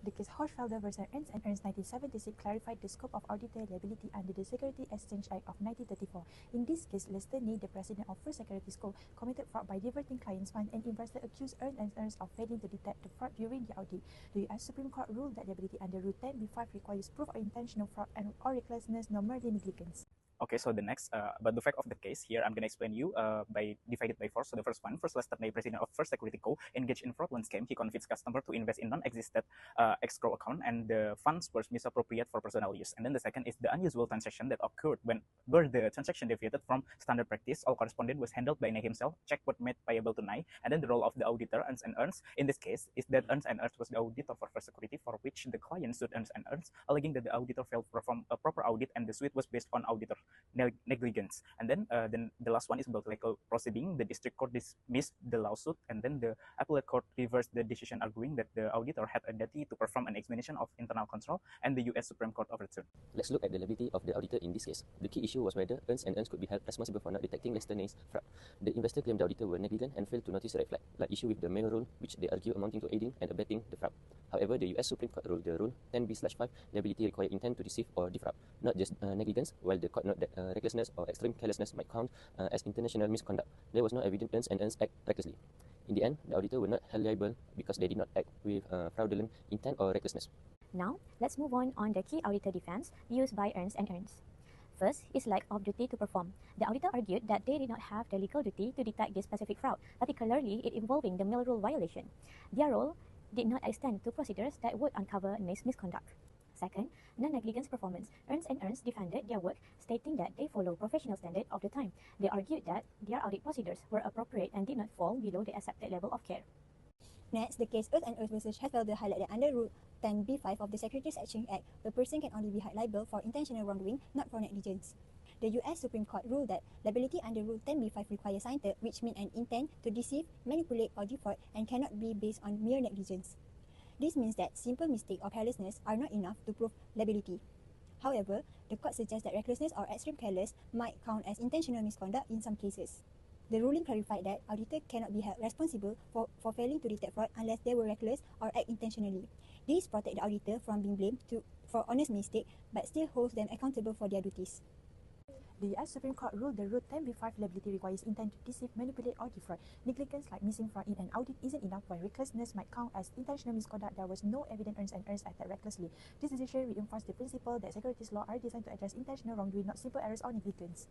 The case HOCHFELDER versus ERNST 1976 clarified the scope of auditor liability under the Securities Exchange Act of 1934. In this case, Lester Ney, the president of First Securities Co., committed fraud by diverting clients' funds, and investor accused ERNST of failing to detect the fraud during the audit. The U.S. Supreme Court ruled that liability under Rule 10b-5 requires proof of intentional fraud and or recklessness, not merely negligence. Okay, so the next, but the fact of the case here, I'm gonna explain you by divided by 4. So the first one, First Lester Ney, president of First Security Co., engaged in fraudulent scam. He convinced customer to invest in non-existent escrow account, and the funds were misappropriated for personal use. And then the second is the unusual transaction that occurred where the transaction deviated from standard practice. All correspondence was handled by Ney himself. Check was made payable to Ney, and then the role of the auditor, ERNST, in this case is that ERNST was the auditor for First Security, for which the client sued ERNST, alleging that the auditor failed to perform a proper audit, and the suit was based on auditor negligence. And then the last one is about legal proceeding. The district court dismissed the lawsuit, and then the appellate court reversed the decision, arguing that the auditor had a duty to perform an examination of internal control, and the U.S. Supreme Court overturned. Let's look at the liability of the auditor in this case. The key issue was whether ERNST could be held responsible for not detecting Lester Ney's fraud. The investor claimed the auditor were negligent and failed to notice a red flag, like issue with the mail rule, which they argue amounting to aiding and abetting the fraud. However, the U.S. Supreme Court ruled the Rule 10b-5 liability require intent to deceive or defraud, not just negligence, while the court noted that recklessness or extreme carelessness might count as intentional misconduct. There was no evidence ERNST act recklessly. In the end, the auditor were not held liable because they did not act with fraudulent intent or recklessness. Now, let's move on the key auditor defense used by ERNST. First is lack of duty to perform. The auditor argued that they did not have the legal duty to detect this specific fraud, particularly it involving the mail rule violation. Their role did not extend to procedures that would uncover Ney's misconduct. Second, non-negligence performance. ERNST defended their work, stating that they follow professional standards of the time. They argued that their audit procedures were appropriate and did not fall below the accepted level of care. Next, the case ERNST versus HOCHFELDER highlighted that under Rule 10b-5 of the Securities Exchange Act, a person can only be held liable for intentional wrongdoing, not for negligence. The U.S. Supreme Court ruled that liability under Rule 10b-5 requires scienter, which means an intent to deceive, manipulate, or defraud, and cannot be based on mere negligence. This means that simple mistake or carelessness are not enough to prove liability. However, the court suggests that recklessness or extreme carelessness might count as intentional misconduct in some cases. The ruling clarified that auditor cannot be held responsible for failing to detect fraud unless they were reckless or act intentionally. This protects the auditor from being blamed for honest mistake, but still holds them accountable for their duties. The U.S. Supreme Court ruled the Rule 10b-5 liability requires intent to deceive, manipulate, or defraud. Negligence, like missing fraud in an audit, isn't enough, while recklessness might count as intentional misconduct. There was no evidence ERNST acted recklessly. This decision reinforced the principle that securities law are designed to address intentional wrongdoing, not simple errors or negligence.